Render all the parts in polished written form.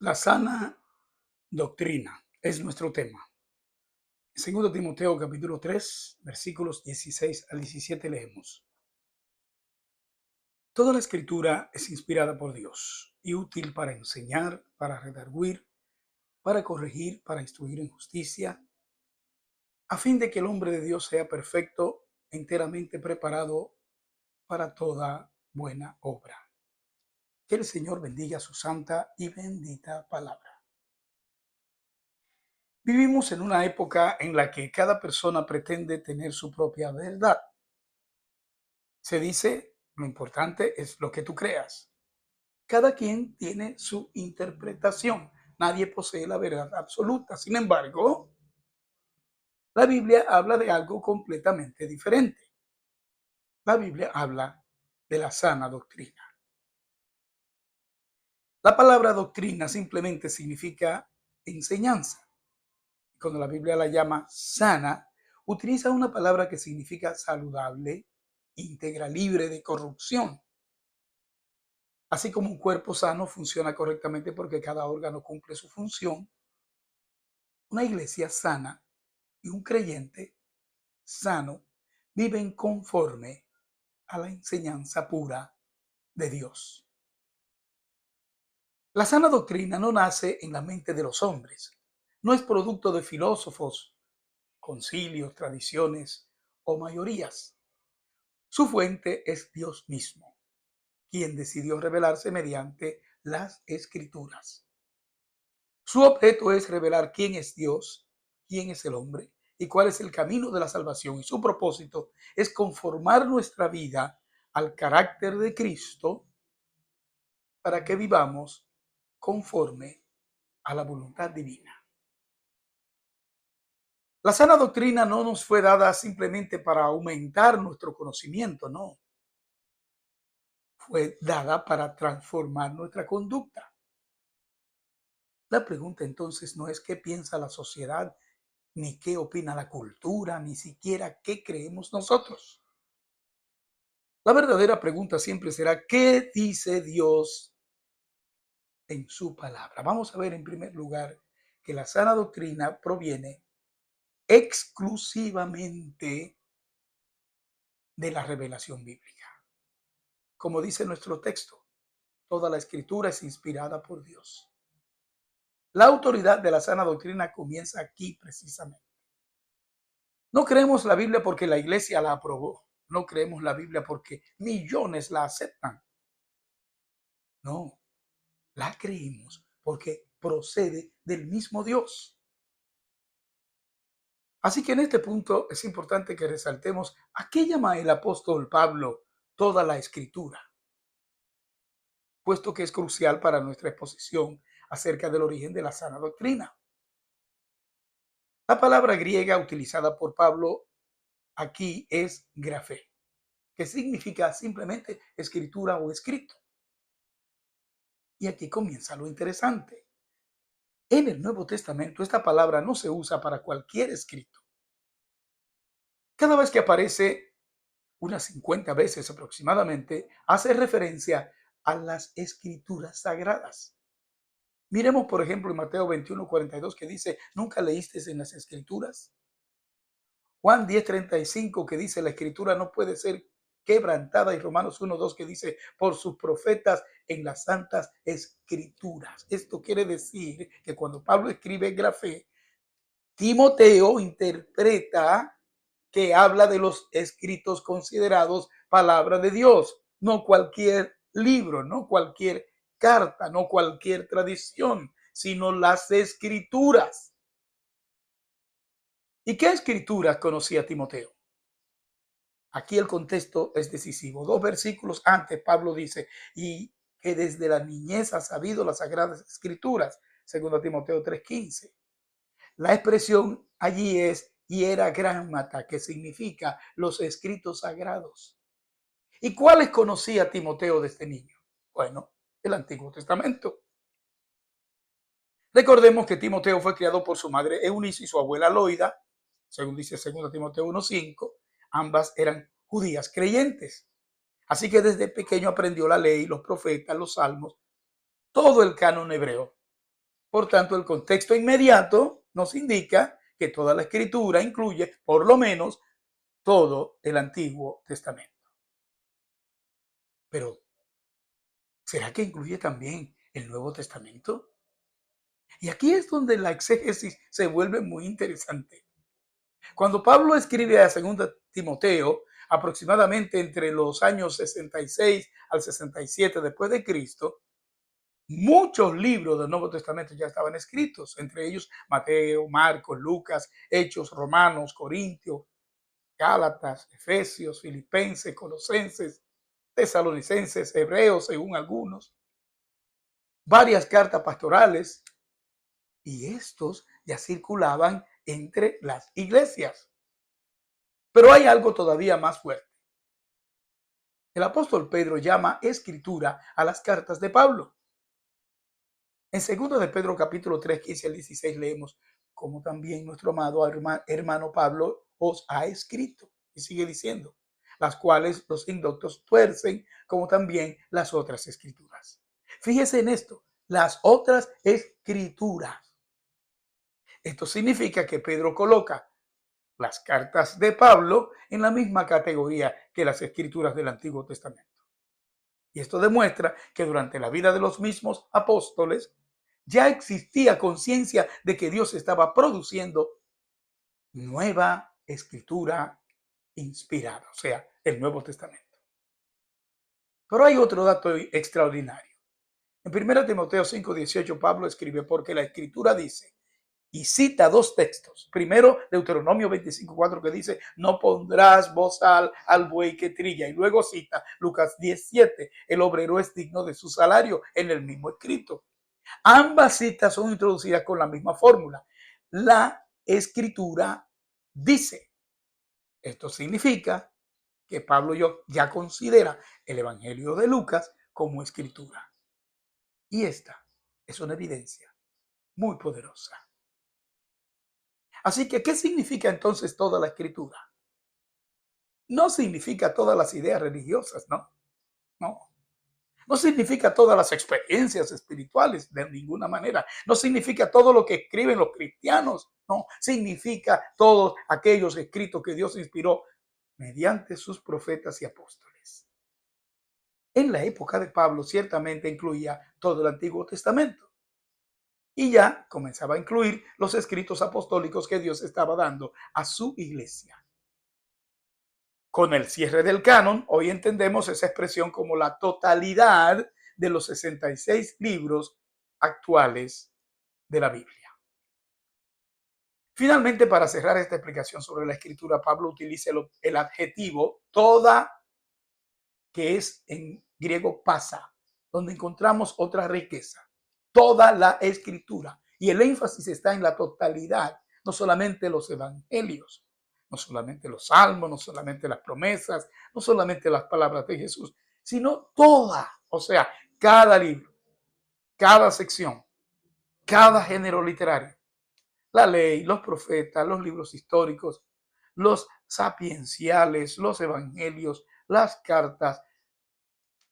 La sana doctrina es nuestro tema. En 2 Timoteo capítulo 3, versículos 16 al 17 leemos: Toda la escritura es inspirada por Dios y útil para enseñar, para redarguir, para corregir, para instruir en justicia, a fin de que el hombre de Dios sea perfecto, enteramente preparado para toda buena obra. Que el Señor bendiga su santa y bendita palabra. Vivimos en una época en la que cada persona pretende tener su propia verdad. Se dice, lo importante es lo que tú creas. Cada quien tiene su interpretación. Nadie posee la verdad absoluta. Sin embargo, la Biblia habla de algo completamente diferente. La Biblia habla de la sana doctrina. La palabra doctrina simplemente significa enseñanza. Cuando la Biblia la llama sana, utiliza una palabra que significa saludable, íntegra, libre de corrupción. Así como un cuerpo sano funciona correctamente porque cada órgano cumple su función, una iglesia sana y un creyente sano viven conforme a la enseñanza pura de Dios. La sana doctrina no nace en la mente de los hombres, no es producto de filósofos, concilios, tradiciones o mayorías. Su fuente es Dios mismo, quien decidió revelarse mediante las Escrituras. Su objeto es revelar quién es Dios, quién es el hombre y cuál es el camino de la salvación. Y su propósito es conformar nuestra vida al carácter de Cristo para que vivamos conforme a la voluntad divina. La sana doctrina no nos fue dada simplemente para aumentar nuestro conocimiento, no. Fue dada para transformar nuestra conducta. La pregunta entonces no es qué piensa la sociedad, ni qué opina la cultura, ni siquiera qué creemos nosotros. La verdadera pregunta siempre será, ¿qué dice Dios en su palabra? Vamos a ver en primer lugar que la sana doctrina proviene exclusivamente de la revelación bíblica. Como dice nuestro texto, toda la escritura es inspirada por Dios. La autoridad de la sana doctrina comienza aquí precisamente. No creemos la Biblia porque la iglesia la aprobó. No creemos la Biblia porque millones la aceptan. No, la creímos porque procede del mismo Dios. Así que en este punto es importante que resaltemos a qué llama el apóstol Pablo toda la escritura, puesto que es crucial para nuestra exposición acerca del origen de la sana doctrina. La palabra griega utilizada por Pablo aquí es grafé, que significa simplemente escritura o escrito. Y aquí comienza lo interesante. En el Nuevo Testamento esta palabra no se usa para cualquier escrito. Cada vez que aparece, unas 50 veces aproximadamente, hace referencia a las escrituras sagradas. Miremos, por ejemplo, en Mateo 21:42 que dice, ¿nunca leíste en las escrituras? Juan 10:35 que dice, la escritura no puede ser quebrantada, y Romanos 1:2 que dice, por sus profetas en las santas escrituras. Esto quiere decir que cuando Pablo escribe grafé, Timoteo interpreta que habla de los escritos considerados palabra de Dios, no cualquier libro, no cualquier carta, no cualquier tradición, sino las escrituras. ¿Y qué escrituras conocía Timoteo? Aquí el contexto es decisivo. 2 versículos antes Pablo dice, y que desde la niñez ha sabido las sagradas escrituras, segundo Timoteo 3:15. La expresión allí es hieragrámata, que significa los escritos sagrados. ¿Y cuáles conocía Timoteo desde niño? Bueno, el Antiguo Testamento. Recordemos que Timoteo fue criado por su madre Eunice y su abuela Loida, según dice 2 Timoteo 1:5. Ambas eran judías creyentes. Así que desde pequeño aprendió la ley, los profetas, los salmos, todo el canon hebreo. Por tanto, el contexto inmediato nos indica que toda la escritura incluye por lo menos todo el Antiguo Testamento. Pero, ¿será que incluye también el Nuevo Testamento? Y aquí es donde la exégesis se vuelve muy interesante. Cuando Pablo escribe a 2 Timoteo, aproximadamente entre los años 66 al 67 después de Cristo, muchos libros del Nuevo Testamento ya estaban escritos, entre ellos Mateo, Marcos, Lucas, Hechos, Romanos, Corintios, Gálatas, Efesios, Filipenses, Colosenses, Tesalonicenses, Hebreos, según algunos, varias cartas pastorales, y estos ya circulaban entre las iglesias. Pero hay algo todavía más fuerte. El apóstol Pedro llama escritura a las cartas de Pablo. En 2 de Pedro capítulo 3, 15 al 16 leemos, como también nuestro amado hermano Pablo os ha escrito. Y sigue diciendo, las cuales los indoctos tuercen, como también las otras escrituras. Fíjese en esto, las otras escrituras. Esto significa que Pedro coloca las cartas de Pablo en la misma categoría que las escrituras del Antiguo Testamento. Y esto demuestra que durante la vida de los mismos apóstoles ya existía conciencia de que Dios estaba produciendo nueva escritura inspirada, o sea, el Nuevo Testamento. Pero hay otro dato extraordinario. En 1 Timoteo 5:18 Pablo escribe, porque la escritura dice, y cita dos textos. Primero, Deuteronomio 25:4 que dice, no pondrás bozal al buey que trilla. Y luego cita Lucas 10:7, el obrero es digno de su salario, en el mismo escrito. Ambas citas son introducidas con la misma fórmula. La escritura dice. Esto significa que Pablo ya considera el Evangelio de Lucas como escritura. Y esta es una evidencia muy poderosa. Así que, ¿qué significa entonces toda la escritura? No significa todas las ideas religiosas, ¿no? No. No significa todas las experiencias espirituales de ninguna manera. No significa todo lo que escriben los cristianos. No. Significa todos aquellos escritos que Dios inspiró mediante sus profetas y apóstoles. En la época de Pablo ciertamente incluía todo el Antiguo Testamento. Y ya comenzaba a incluir los escritos apostólicos que Dios estaba dando a su iglesia. Con el cierre del canon, hoy entendemos esa expresión como la totalidad de los 66 libros actuales de la Biblia. Finalmente, para cerrar esta explicación sobre la escritura, Pablo utiliza el adjetivo toda, que es en griego pasa, donde encontramos otra riqueza. Toda la escritura. Y el énfasis está en la totalidad, no solamente los evangelios, no solamente los salmos, no solamente las promesas, no solamente las palabras de Jesús, sino toda, o sea, cada libro, cada sección, cada género literario, la ley, los profetas, los libros históricos, los sapienciales, los evangelios, las cartas,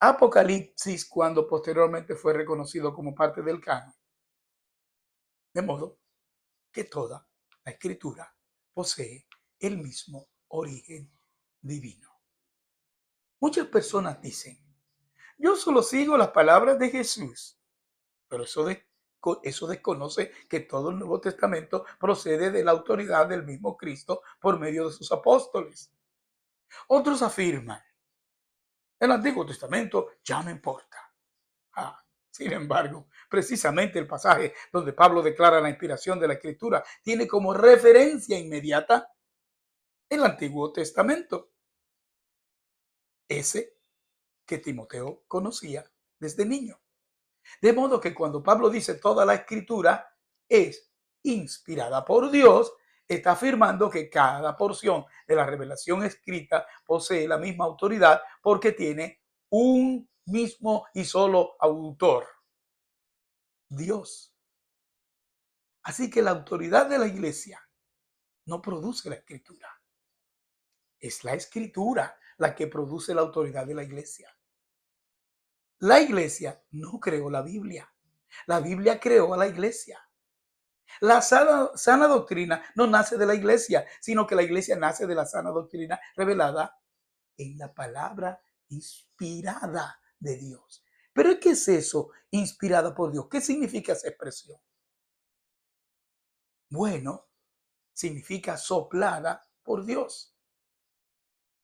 Apocalipsis, cuando posteriormente fue reconocido como parte del canon. De modo que toda la escritura posee el mismo origen divino. Muchas personas dicen, yo solo sigo las palabras de Jesús, pero eso desconoce que todo el Nuevo Testamento procede de la autoridad del mismo Cristo por medio de sus apóstoles. Otros afirman, el Antiguo Testamento ya no importa. Sin embargo, precisamente el pasaje donde Pablo declara la inspiración de la Escritura tiene como referencia inmediata el Antiguo Testamento, ese que Timoteo conocía desde niño. De modo que cuando Pablo dice toda la Escritura es inspirada por Dios, está afirmando que cada porción de la revelación escrita posee la misma autoridad porque tiene un mismo y solo autor, Dios. Así que la autoridad de la iglesia no produce la escritura. Es la escritura la que produce la autoridad de la iglesia. La iglesia no creó la Biblia. La Biblia creó a la iglesia. La sana doctrina no nace de la iglesia, sino que la iglesia nace de la sana doctrina revelada en la palabra inspirada de Dios. Pero ¿qué es eso? Inspirada por Dios. ¿Qué significa esa expresión? Bueno, significa soplada por Dios.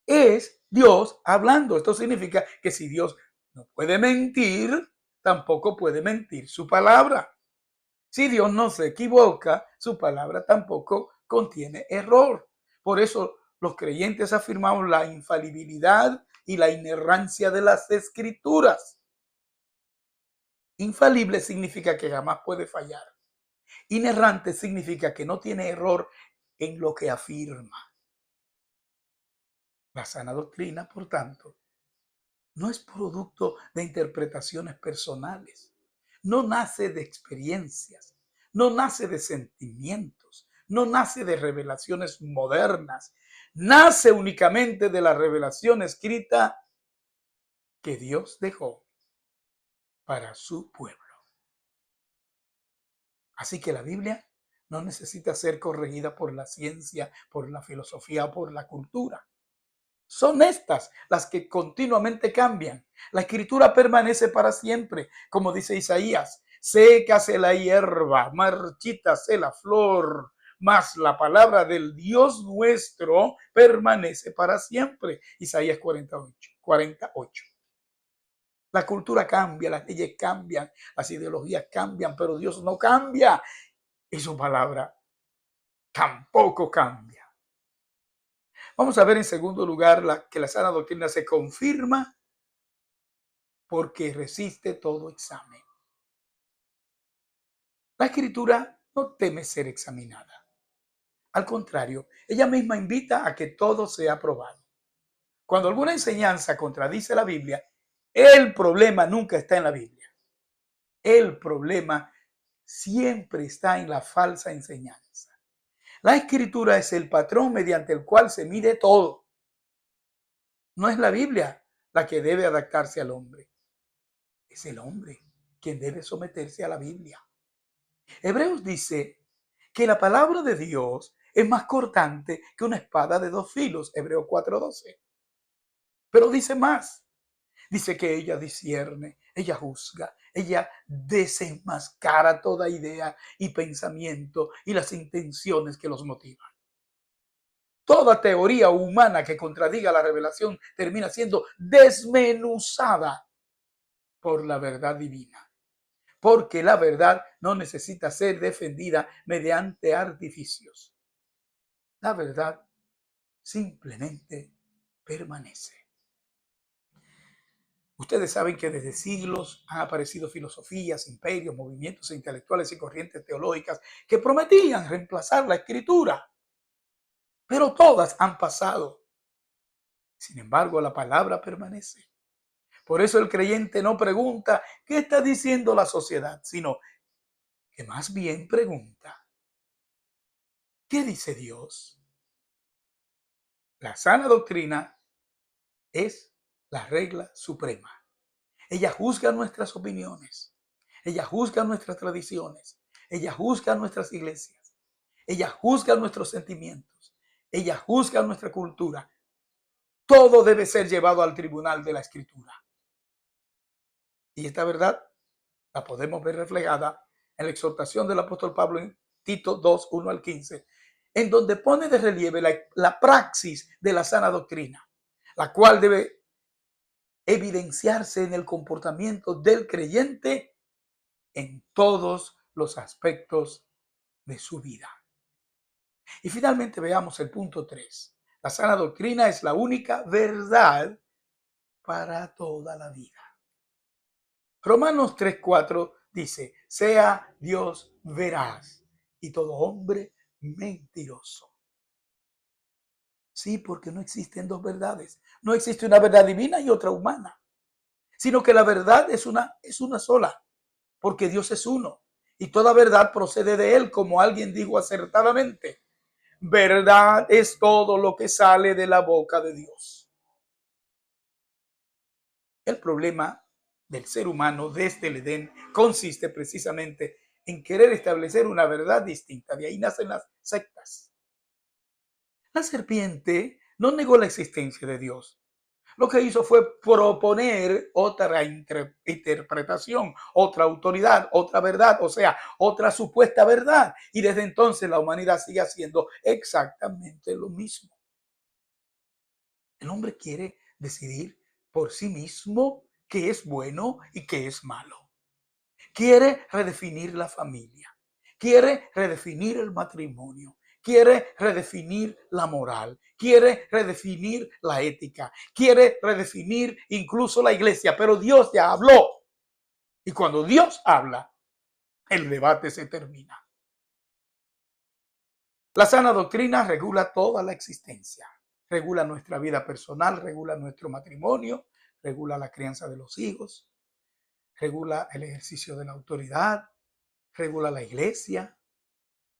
Es Dios hablando. Esto significa que si Dios no puede mentir, tampoco puede mentir su palabra. Si Dios no se equivoca, su palabra tampoco contiene error. Por eso los creyentes afirmamos la infalibilidad y la inerrancia de las escrituras. Infalible significa que jamás puede fallar. Inerrante significa que no tiene error en lo que afirma. La sana doctrina, por tanto, no es producto de interpretaciones personales, no nace de experiencias, no nace de sentimientos, no nace de revelaciones modernas, nace únicamente de la revelación escrita que Dios dejó para su pueblo. Así que la Biblia no necesita ser corregida por la ciencia, por la filosofía, por la cultura. Son estas las que continuamente cambian. La escritura permanece para siempre, como dice Isaías. Sécase la hierba, marchítase la flor, mas la palabra del Dios nuestro permanece para siempre. Isaías 48. La cultura cambia, las leyes cambian, las ideologías cambian, pero Dios no cambia y su palabra tampoco cambia. Vamos a ver en segundo lugar que la sana doctrina se confirma porque resiste todo examen. La escritura no teme ser examinada. Al contrario, ella misma invita a que todo sea probado. Cuando alguna enseñanza contradice la Biblia, el problema nunca está en la Biblia. El problema siempre está en la falsa enseñanza. La escritura es el patrón mediante el cual se mide todo. No es la Biblia la que debe adaptarse al hombre. Es el hombre quien debe someterse a la Biblia. Hebreos dice que la palabra de Dios es más cortante que una espada de dos filos, Hebreos 4:12. Pero dice más. Dice que ella discierne, ella juzga, ella desenmascara toda idea y pensamiento y las intenciones que los motivan. Toda teoría humana que contradiga la revelación termina siendo desmenuzada por la verdad divina. Porque la verdad no necesita ser defendida mediante artificios. La verdad simplemente permanece. Ustedes saben que desde siglos han aparecido filosofías, imperios, movimientos intelectuales y corrientes teológicas que prometían reemplazar la escritura, pero todas han pasado. Sin embargo, la palabra permanece. Por eso el creyente no pregunta qué está diciendo la sociedad, sino que más bien pregunta, ¿qué dice Dios? La sana doctrina es la regla suprema. Ella juzga nuestras opiniones, ella juzga nuestras tradiciones, ella juzga nuestras iglesias, ella juzga nuestros sentimientos, ella juzga nuestra cultura. Todo debe ser llevado al tribunal de la escritura. Y esta verdad la podemos ver reflejada en la exhortación del apóstol Pablo en Tito 2:1-15, en donde pone de relieve la praxis de la sana doctrina, la cual debe evidenciarse en el comportamiento del creyente en todos los aspectos de su vida. Y finalmente veamos el punto 3. La sana doctrina es la única verdad para toda la vida. Romanos 3:4 dice, sea Dios veraz y todo hombre mentiroso. Sí, porque no existen dos verdades. No existe una verdad divina y otra humana, sino que la verdad es una sola, porque Dios es uno y toda verdad procede de Él, como alguien dijo acertadamente. Verdad es todo lo que sale de la boca de Dios. El problema del ser humano desde el Edén consiste precisamente en querer establecer una verdad distinta. De ahí nacen las sectas. La serpiente no negó la existencia de Dios. Lo que hizo fue proponer otra interpretación, otra autoridad, otra verdad, o sea, otra supuesta verdad. Y desde entonces la humanidad sigue haciendo exactamente lo mismo. El hombre quiere decidir por sí mismo qué es bueno y qué es malo. Quiere redefinir la familia, quiere redefinir el matrimonio, quiere redefinir la moral, quiere redefinir la ética, quiere redefinir incluso la iglesia, pero Dios ya habló. Y cuando Dios habla, el debate se termina. La sana doctrina regula toda la existencia, regula nuestra vida personal, regula nuestro matrimonio, regula la crianza de los hijos, regula el ejercicio de la autoridad, regula la iglesia,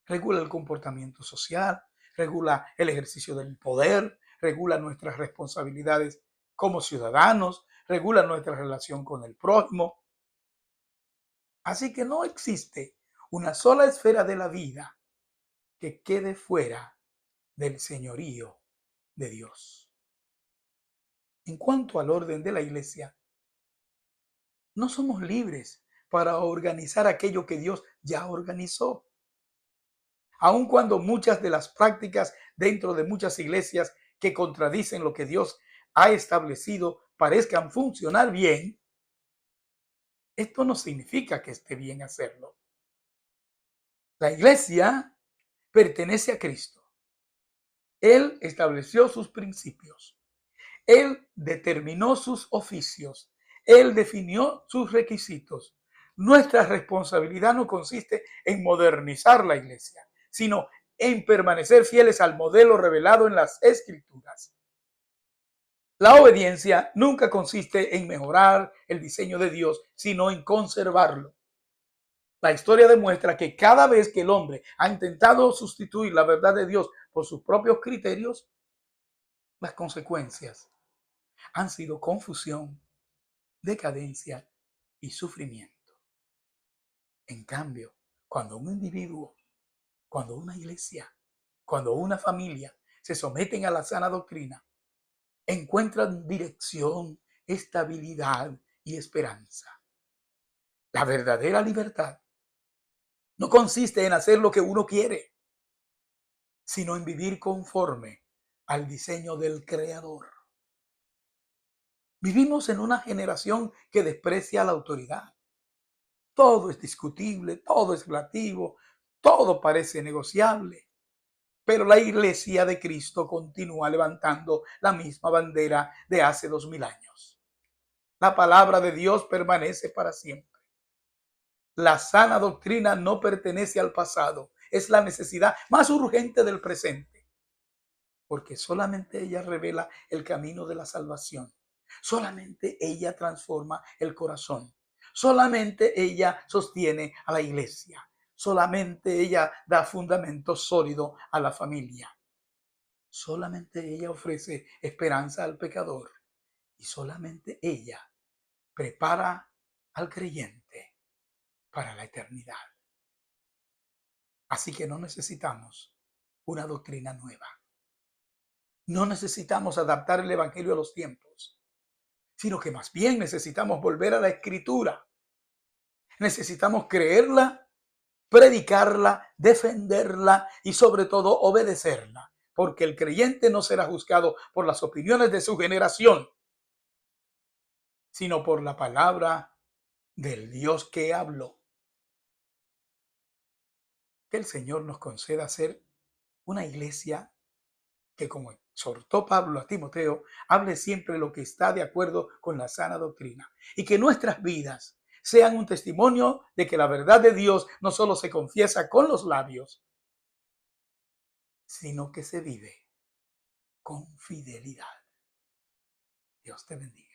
regula el comportamiento social, regula el ejercicio del poder, regula nuestras responsabilidades como ciudadanos, regula nuestra relación con el prójimo. Así que no existe una sola esfera de la vida que quede fuera del señorío de Dios. En cuanto al orden de la iglesia, no somos libres para organizar aquello que Dios ya organizó. Aun cuando muchas de las prácticas dentro de muchas iglesias que contradicen lo que Dios ha establecido parezcan funcionar bien, esto no significa que esté bien hacerlo. La iglesia pertenece a Cristo. Él estableció sus principios. Él determinó sus oficios. Él definió sus requisitos. Nuestra responsabilidad no consiste en modernizar la iglesia, sino en permanecer fieles al modelo revelado en las Escrituras. La obediencia nunca consiste en mejorar el diseño de Dios, sino en conservarlo. La historia demuestra que cada vez que el hombre ha intentado sustituir la verdad de Dios por sus propios criterios, las consecuencias han sido confusión, decadencia y sufrimiento. En cambio, cuando un individuo, cuando una iglesia, cuando una familia se someten a la sana doctrina, encuentran dirección, estabilidad y esperanza. La verdadera libertad no consiste en hacer lo que uno quiere, sino en vivir conforme al diseño del Creador. Vivimos en una generación que desprecia la autoridad. Todo es discutible, todo es relativo, todo parece negociable. Pero la iglesia de Cristo continúa levantando la misma bandera de hace 2000 años. La palabra de Dios permanece para siempre. La sana doctrina no pertenece al pasado, es la necesidad más urgente del presente, porque solamente ella revela el camino de la salvación. Solamente ella transforma el corazón. Solamente ella sostiene a la iglesia. Solamente ella da fundamento sólido a la familia. Solamente ella ofrece esperanza al pecador. Y solamente ella prepara al creyente para la eternidad. Así que no necesitamos una doctrina nueva. No necesitamos adaptar el evangelio a los tiempos, sino que más bien necesitamos volver a la escritura. Necesitamos creerla, predicarla, defenderla y sobre todo obedecerla, porque el creyente no será juzgado por las opiniones de su generación, sino por la palabra del Dios que habló. Que el Señor nos conceda ser una iglesia que, como exhortó Pablo a Timoteo, hable siempre lo que está de acuerdo con la sana doctrina, y que nuestras vidas sean un testimonio de que la verdad de Dios no solo se confiesa con los labios, sino que se vive con fidelidad. Dios te bendiga.